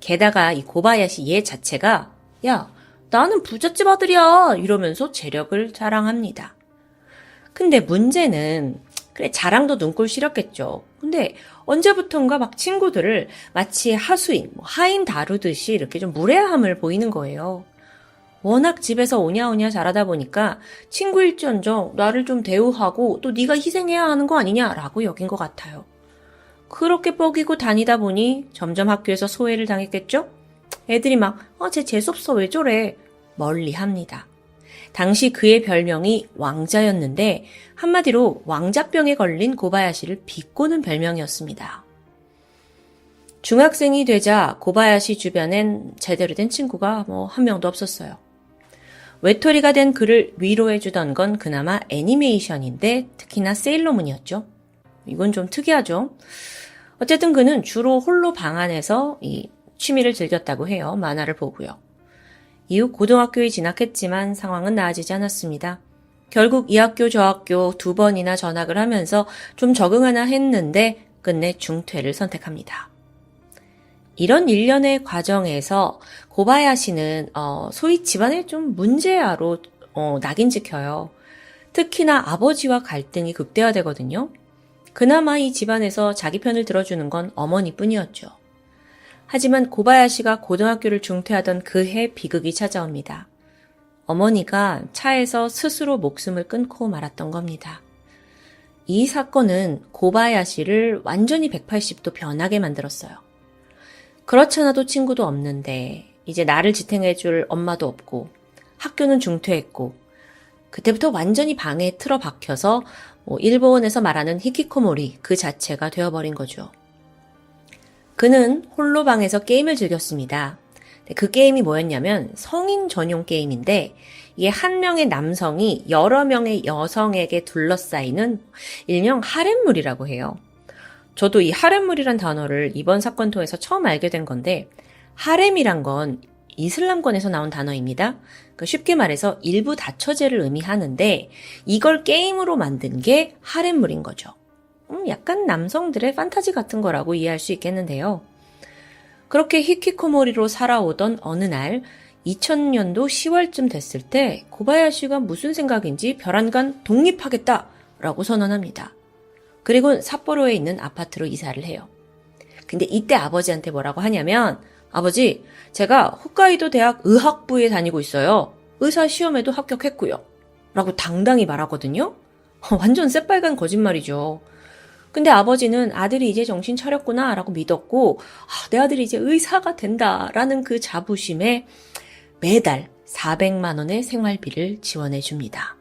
게다가 이 고바야시 얘 자체가 야, 나는 부잣집 아들이야 이러면서 재력을 자랑합니다. 근데 문제는 그래 자랑도 눈꼴 시렸겠죠. 근데 언제부턴가 막 친구들을 마치 하수인, 하인 다루듯이 이렇게 좀 무례함을 보이는 거예요. 워낙 집에서 오냐오냐 잘하다 보니까 친구일지언정 나를 좀 대우하고 또 네가 희생해야 하는 거 아니냐라고 여긴 것 같아요. 그렇게 뻐기고 다니다 보니 점점 학교에서 소외를 당했겠죠? 애들이 막 쟤 재수없어 왜 저래 멀리합니다. 당시 그의 별명이 왕자였는데 한마디로 왕자병에 걸린 고바야시를 비꼬는 별명이었습니다. 중학생이 되자 고바야시 주변엔 제대로 된 친구가 한 명도 없었어요. 외톨이가 된 그를 위로해주던 건 그나마 애니메이션인데 특히나 세일러문이었죠. 이건 좀 특이하죠. 어쨌든 그는 주로 홀로 방 안에서 이 취미를 즐겼다고 해요. 만화를 보고요. 이후 고등학교에 진학했지만 상황은 나아지지 않았습니다. 결국 이 학교 저 학교 2번이나 전학을 하면서 좀 적응하나 했는데 끝내 중퇴를 선택합니다. 이런 일련의 과정에서 고바야시는 소위 집안의 좀 문제아로 낙인 찍혀요. 특히나 아버지와 갈등이 극대화되거든요. 그나마 이 집안에서 자기 편을 들어주는 건 어머니뿐이었죠. 하지만 고바야시가 고등학교를 중퇴하던 그 해 비극이 찾아옵니다. 어머니가 차에서 스스로 목숨을 끊고 말았던 겁니다. 이 사건은 고바야시를 완전히 180도 변하게 만들었어요. 그렇잖아도 친구도 없는데 이제 나를 지탱해줄 엄마도 없고 학교는 중퇴했고 그때부터 완전히 방에 틀어박혀서 일본에서 말하는 히키코모리 그 자체가 되어버린 거죠. 그는 홀로 방에서 게임을 즐겼습니다. 그 게임이 뭐였냐면 성인 전용 게임인데 이게 한 명의 남성이 여러 명의 여성에게 둘러싸이는 일명 하렘물이라고 해요. 저도 이 하렘물이란 단어를 이번 사건 통해서 처음 알게 된 건데 하렘이란 건 이슬람권에서 나온 단어입니다. 그러니까 쉽게 말해서 일부 다처제를 의미하는데 이걸 게임으로 만든 게 하렘물인 거죠. 약간 남성들의 판타지 같은 거라고 이해할 수 있겠는데요. 그렇게 히키코모리로 살아오던 어느 날 2000년도 10월쯤 됐을 때 고바야시가 무슨 생각인지 벼랑간 독립하겠다라고 선언합니다. 그리고 삿포로에 있는 아파트로 이사를 해요. 근데 이때 아버지한테 뭐라고 하냐면 아버지, 제가 홋카이도 대학 의학부에 다니고 있어요. 의사 시험에도 합격했고요. 라고 당당히 말하거든요. 완전 새빨간 거짓말이죠. 근데 아버지는 아들이 이제 정신 차렸구나 라고 믿었고 내 아들이 이제 의사가 된다라는 그 자부심에 매달 400만 원의 생활비를 지원해 줍니다.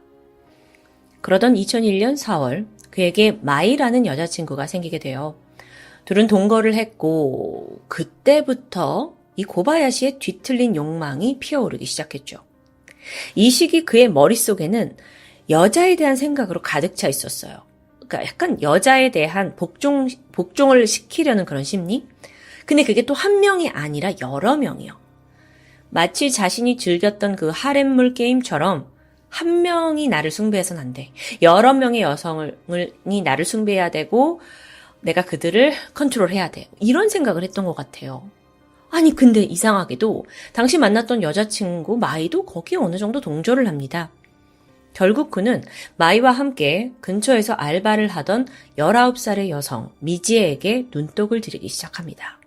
그러던 2001년 4월 그에게 마이라는 여자친구가 생기게 돼요. 둘은 동거를 했고 그때부터 이 고바야시의 뒤틀린 욕망이 피어오르기 시작했죠. 이 시기 그의 머릿속에는 여자에 대한 생각으로 가득 차 있었어요. 그러니까 약간 여자에 대한 복종을 시키려는 그런 심리? 근데 그게 또 한 명이 아니라 여러 명이요. 마치 자신이 즐겼던 그 하렘물 게임처럼 한 명이 나를 숭배해서는 안 돼. 여러 명의 여성이 나를 숭배해야 되고 내가 그들을 컨트롤해야 돼. 이런 생각을 했던 것 같아요. 아니 근데 이상하게도 당시 만났던 여자친구 마이도 거기에 어느 정도 동조를 합니다. 결국 그는 마이와 함께 근처에서 알바를 하던 19살의 여성 미지에에게 눈독을 들이기 시작합니다.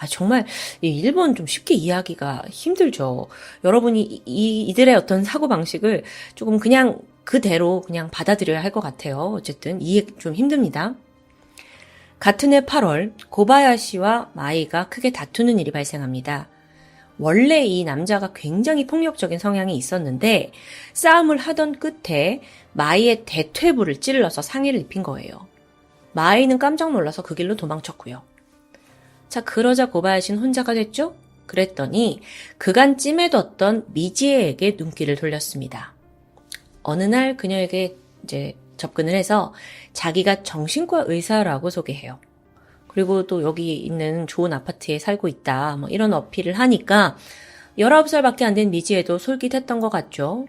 정말 일본 좀 쉽게 이해하기가 힘들죠. 여러분이 이들의 어떤 사고방식을 조금 그냥 그대로 그냥 받아들여야 할 것 같아요. 어쨌든 이해 좀 힘듭니다. 같은 해 8월 고바야시와 마이가 크게 다투는 일이 발생합니다. 원래 이 남자가 굉장히 폭력적인 성향이 있었는데 싸움을 하던 끝에 마이의 대퇴부를 찔러서 상해를 입힌 거예요. 마이는 깜짝 놀라서 그 길로 도망쳤고요. 자, 그러자 고바야시는 혼자가 됐죠? 그랬더니 그간 찜해뒀던 미지에에게 눈길을 돌렸습니다. 어느 날 그녀에게 이제 접근을 해서 자기가 정신과 의사라고 소개해요. 그리고 또 여기 있는 좋은 아파트에 살고 있다. 뭐 이런 어필을 하니까 19살밖에 안 된 미지에도 솔깃했던 것 같죠.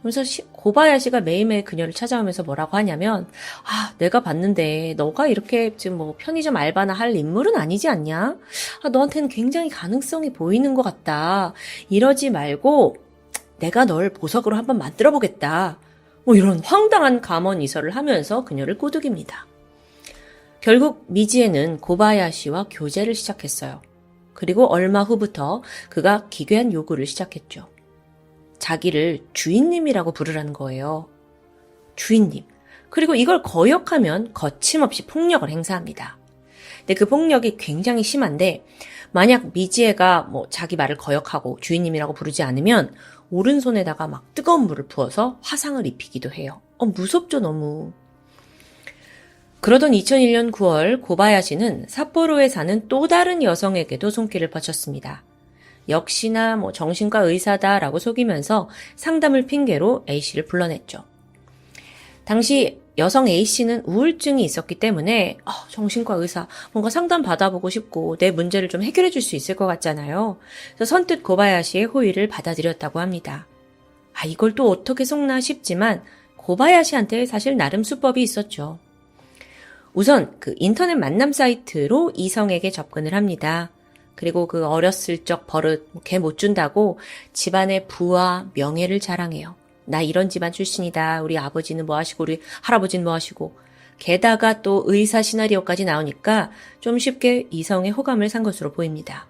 그래서 고바야시가 매일매일 그녀를 찾아오면서 뭐라고 하냐면 내가 봤는데 너가 이렇게 지금 뭐 편의점 알바나 할 인물은 아니지 않냐? 너한테는 굉장히 가능성이 보이는 것 같다. 이러지 말고 내가 널 보석으로 한번 만들어 보겠다. 뭐 이런 황당한 감언이설을 하면서 그녀를 꼬드깁니다. 결국 미지에는 고바야시와 교제를 시작했어요. 그리고 얼마 후부터 그가 기괴한 요구를 시작했죠. 자기를 주인님이라고 부르라는 거예요. 주인님. 그리고 이걸 거역하면 거침없이 폭력을 행사합니다. 근데 그 폭력이 굉장히 심한데 만약 미지에가 뭐 자기 말을 거역하고 주인님이라고 부르지 않으면 오른손에다가 막 뜨거운 물을 부어서 화상을 입히기도 해요. 무섭죠, 너무. 그러던 2001년 9월 고바야시는 삿포로에 사는 또 다른 여성에게도 손길을 뻗쳤습니다. 역시나 뭐 정신과 의사다라고 속이면서 상담을 핑계로 A씨를 불러냈죠. 당시 여성 A씨는 우울증이 있었기 때문에 정신과 의사 뭔가 상담 받아보고 싶고 내 문제를 좀 해결해 줄 수 있을 것 같잖아요. 그래서 선뜻 고바야시의 호의를 받아들였다고 합니다. 이걸 또 어떻게 속나 싶지만 고바야시한테 사실 나름 수법이 있었죠. 우선 그 인터넷 만남 사이트로 이성에게 접근을 합니다. 그리고 그 어렸을 적 버릇 걔 못 준다고 집안의 부와 명예를 자랑해요. 나 이런 집안 출신이다. 우리 아버지는 뭐 하시고 우리 할아버지는 뭐 하시고. 게다가 또 의사 시나리오까지 나오니까 좀 쉽게 이성의 호감을 산 것으로 보입니다.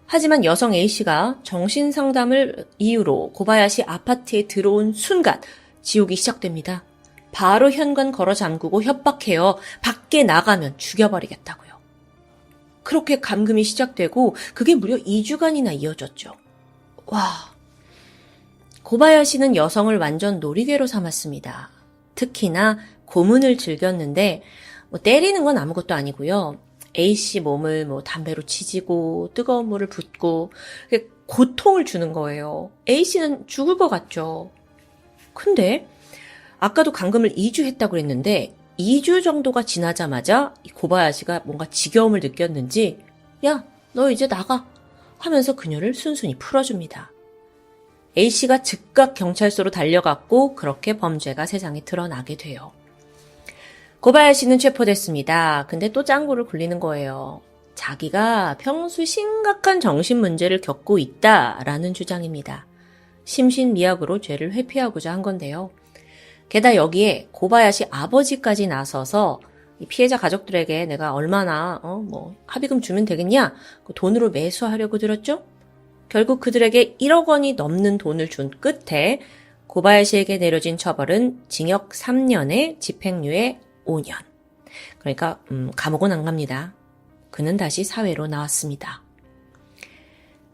하지만 여성 A씨가 정신상담을 이유로 고바야시 아파트에 들어온 순간 지옥이 시작됩니다. 바로 현관 걸어 잠그고 협박해요. 밖에 나가면 죽여버리겠다고요. 그렇게 감금이 시작되고 그게 무려 2주간이나 이어졌죠. 와, 고바야시는 여성을 완전 놀이개로 삼았습니다. 특히나 고문을 즐겼는데 때리는 건 아무것도 아니고요. A씨 몸을 담배로 치지고 뜨거운 물을 붓고 고통을 주는 거예요. A씨는 죽을 것 같죠. 근데 아까도 감금을 2주 했다고 그랬는데 2주 정도가 지나자마자 고바야시가 뭔가 지겨움을 느꼈는지 야, 너 이제 나가 하면서 그녀를 순순히 풀어줍니다. A씨가 즉각 경찰서로 달려갔고 그렇게 범죄가 세상에 드러나게 돼요. 고바야시는 체포됐습니다. 근데 또 짱구를 굴리는 거예요. 자기가 평소 심각한 정신 문제를 겪고 있다라는 주장입니다. 심신미약으로 죄를 회피하고자 한 건데요. 게다가 여기에 고바야시 아버지까지 나서서 이 피해자 가족들에게 내가 얼마나 합의금 주면 되겠냐? 그 돈으로 매수하려고 들었죠? 결국 그들에게 1억 원이 넘는 돈을 준 끝에 고바야시에게 내려진 처벌은 징역 3년에 집행유예 5년. 그러니까 감옥은 안 갑니다. 그는 다시 사회로 나왔습니다.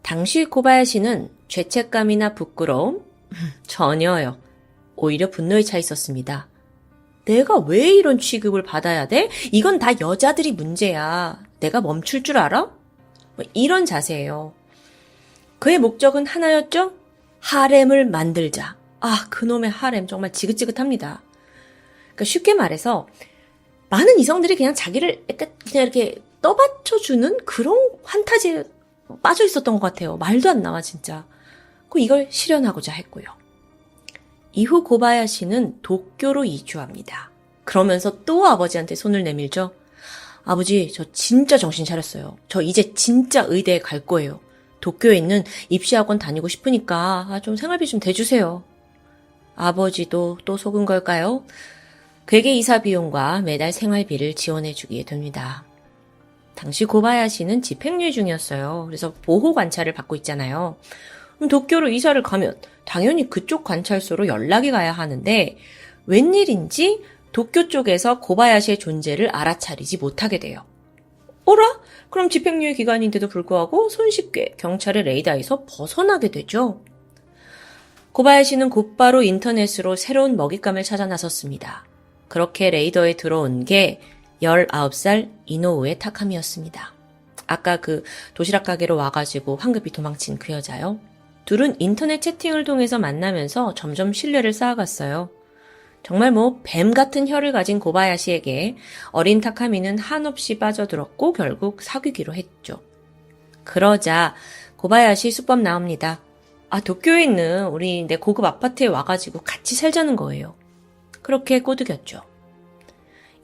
당시 고바야시는 죄책감이나 부끄러움? 전혀요. 오히려 분노에 차 있었습니다. 내가 왜 이런 취급을 받아야 돼? 이건 다 여자들이 문제야. 내가 멈출 줄 알아? 이런 자세예요. 그의 목적은 하나였죠? 하렘을 만들자. 그놈의 하렘 정말 지긋지긋합니다. 그러니까 쉽게 말해서 많은 이성들이 그냥 자기를 그냥 이렇게 떠받쳐주는 그런 환타지에 빠져 있었던 것 같아요. 말도 안 나와 진짜. 이걸 실현하고자 했고요. 이후 고바야시는 도쿄로 이주합니다. 그러면서 또 아버지한테 손을 내밀죠. 아버지, 저 진짜 정신 차렸어요. 저 이제 진짜 의대에 갈 거예요. 도쿄에 있는 입시학원 다니고 싶으니까 좀 생활비 좀 대주세요. 아버지도 또 속은 걸까요? 괴계 이사 비용과 매달 생활비를 지원해주게 됩니다. 당시 고바야시는 집행유예 중이었어요. 그래서 보호 관찰을 받고 있잖아요. 그럼 도쿄로 이사를 가면 당연히 그쪽 관찰소로 연락이 가야 하는데 웬일인지 도쿄 쪽에서 고바야시의 존재를 알아차리지 못하게 돼요. 어라? 그럼 집행유예 기간인데도 불구하고 손쉽게 경찰의 레이더에서 벗어나게 되죠. 고바야시는 곧바로 인터넷으로 새로운 먹잇감을 찾아 나섰습니다. 그렇게 레이더에 들어온 게 19살 이노우에 타카미였습니다. 아까 그 도시락 가게로 와가지고 황급히 도망친 그 여자요. 둘은 인터넷 채팅을 통해서 만나면서 점점 신뢰를 쌓아갔어요. 정말 뱀 같은 혀를 가진 고바야시에게 어린 타카미는 한없이 빠져들었고 결국 사귀기로 했죠. 그러자 고바야시 수법 나옵니다. 도쿄에 있는 내 고급 아파트에 와가지고 같이 살자는 거예요. 그렇게 꼬드겼죠.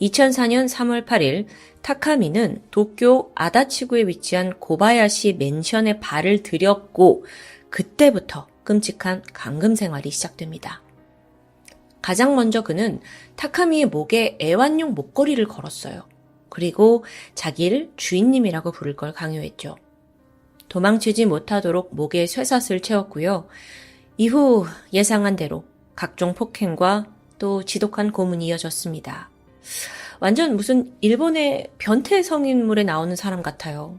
2004년 3월 8일 타카미는 도쿄 아다치구에 위치한 고바야시 맨션에 발을 들였고 그때부터 끔찍한 감금 생활이 시작됩니다. 가장 먼저 그는 타카미의 목에 애완용 목걸이를 걸었어요. 그리고 자기를 주인님이라고 부를 걸 강요했죠. 도망치지 못하도록 목에 쇠사슬 채웠고요. 이후 예상한 대로 각종 폭행과 또 지독한 고문이 이어졌습니다. 완전 무슨 일본의 변태 성인물에 나오는 사람 같아요.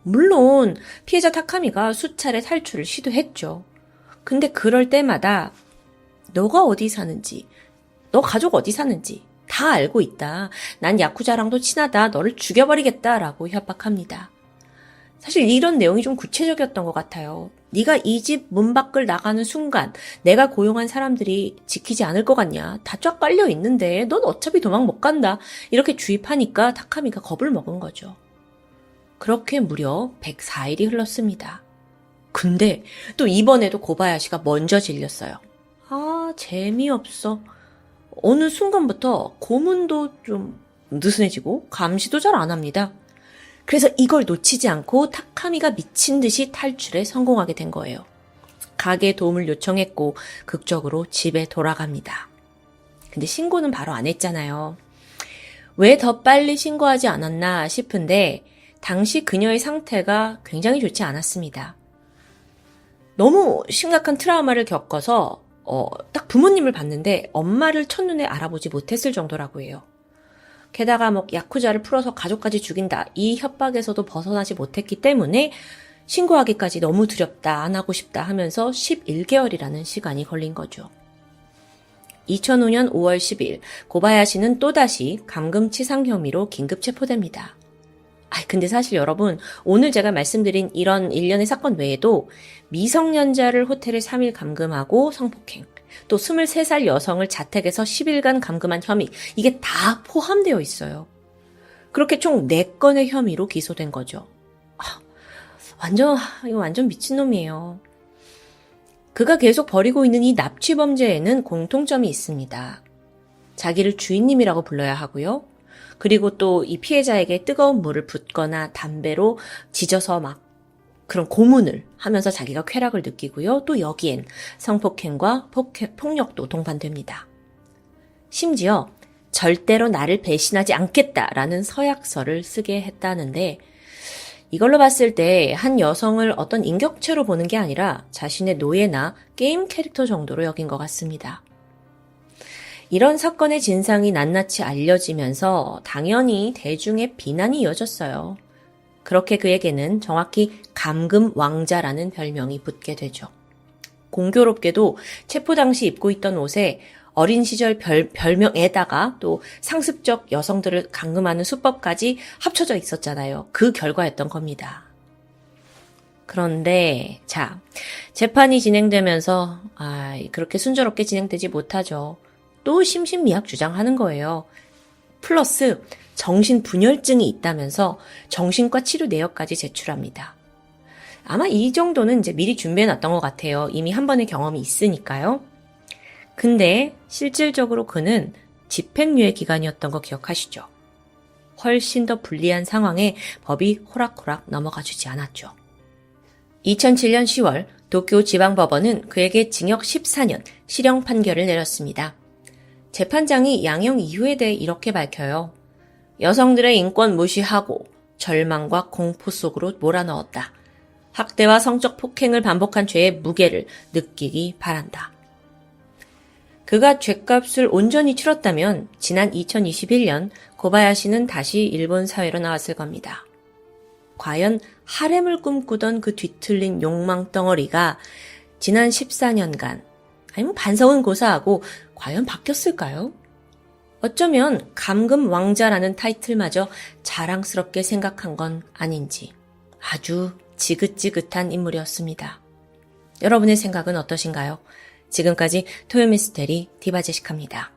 물론 피해자 타카미가 수차례 탈출을 시도했죠. 근데 그럴 때마다 너가 어디 사는지, 너 가족 어디 사는지 다 알고 있다. 난 야쿠자랑도 친하다. 너를 죽여버리겠다라고 협박합니다. 사실 이런 내용이 좀 구체적이었던 것 같아요. 네가 이 집 문 밖을 나가는 순간 내가 고용한 사람들이 지키지 않을 것 같냐. 다 쫙 깔려 있는데 넌 어차피 도망 못 간다. 이렇게 주입하니까 타카미가 겁을 먹은 거죠. 그렇게 무려 104일이 흘렀습니다. 근데 또 이번에도 고바야시가 먼저 질렸어요. 재미없어. 어느 순간부터 고문도 좀 느슨해지고 감시도 잘 안 합니다. 그래서 이걸 놓치지 않고 타카미가 미친 듯이 탈출에 성공하게 된 거예요. 가게에 도움을 요청했고 극적으로 집에 돌아갑니다. 근데 신고는 바로 안 했잖아요. 왜 더 빨리 신고하지 않았나 싶은데 당시 그녀의 상태가 굉장히 좋지 않았습니다. 너무 심각한 트라우마를 겪어서 딱 부모님을 봤는데 엄마를 첫눈에 알아보지 못했을 정도라고 해요. 게다가 야쿠자를 풀어서 가족까지 죽인다. 이 협박에서도 벗어나지 못했기 때문에 신고하기까지 너무 두렵다, 안 하고 싶다 하면서 11개월이라는 시간이 걸린 거죠. 2005년 5월 10일 고바야시는 또다시 감금치상 혐의로 긴급 체포됩니다. 근데 사실 여러분, 오늘 제가 말씀드린 이런 일련의 사건 외에도 미성년자를 호텔에 3일 감금하고 성폭행, 또 23살 여성을 자택에서 10일간 감금한 혐의, 이게 다 포함되어 있어요. 그렇게 총 4건의 혐의로 기소된 거죠. 이거 완전 미친놈이에요. 그가 계속 벌이고 있는 이 납치 범죄에는 공통점이 있습니다. 자기를 주인님이라고 불러야 하고요. 그리고 또 이 피해자에게 뜨거운 물을 붓거나 담배로 지져서 그런 고문을 하면서 자기가 쾌락을 느끼고요. 또 여기엔 성폭행과 폭력도 동반됩니다. 심지어 절대로 나를 배신하지 않겠다라는 서약서를 쓰게 했다는데 이걸로 봤을 때 한 여성을 어떤 인격체로 보는 게 아니라 자신의 노예나 게임 캐릭터 정도로 여긴 것 같습니다. 이런 사건의 진상이 낱낱이 알려지면서 당연히 대중의 비난이 이어졌어요. 그렇게 그에게는 정확히 감금 왕자라는 별명이 붙게 되죠. 공교롭게도 체포 당시 입고 있던 옷에 어린 시절 별명에다가 또 상습적 여성들을 감금하는 수법까지 합쳐져 있었잖아요. 그 결과였던 겁니다. 그런데 재판이 진행되면서 그렇게 순조롭게 진행되지 못하죠. 또 심신미약 주장하는 거예요. 플러스 정신분열증이 있다면서 정신과 치료 내역까지 제출합니다. 아마 이 정도는 이제 미리 준비해놨던 것 같아요. 이미 한 번의 경험이 있으니까요. 근데 실질적으로 그는 집행유예 기간이었던 거 기억하시죠? 훨씬 더 불리한 상황에 법이 호락호락 넘어가 주지 않았죠. 2007년 10월 도쿄 지방법원은 그에게 징역 14년 실형 판결을 내렸습니다. 재판장이 양형 이유에 대해 이렇게 밝혀요. 여성들의 인권 무시하고 절망과 공포 속으로 몰아넣었다. 학대와 성적 폭행을 반복한 죄의 무게를 느끼기 바란다. 그가 죗값을 온전히 치렀다면 지난 2021년 고바야시는 다시 일본 사회로 나왔을 겁니다. 과연 하렘을 꿈꾸던 그 뒤틀린 욕망 덩어리가 지난 14년간 아니면 반성은 고사하고 과연 바뀌었을까요? 어쩌면 감금 왕자라는 타이틀마저 자랑스럽게 생각한 건 아닌지 아주 지긋지긋한 인물이었습니다. 여러분의 생각은 어떠신가요? 지금까지 토요미스테리 디바제시카입니다.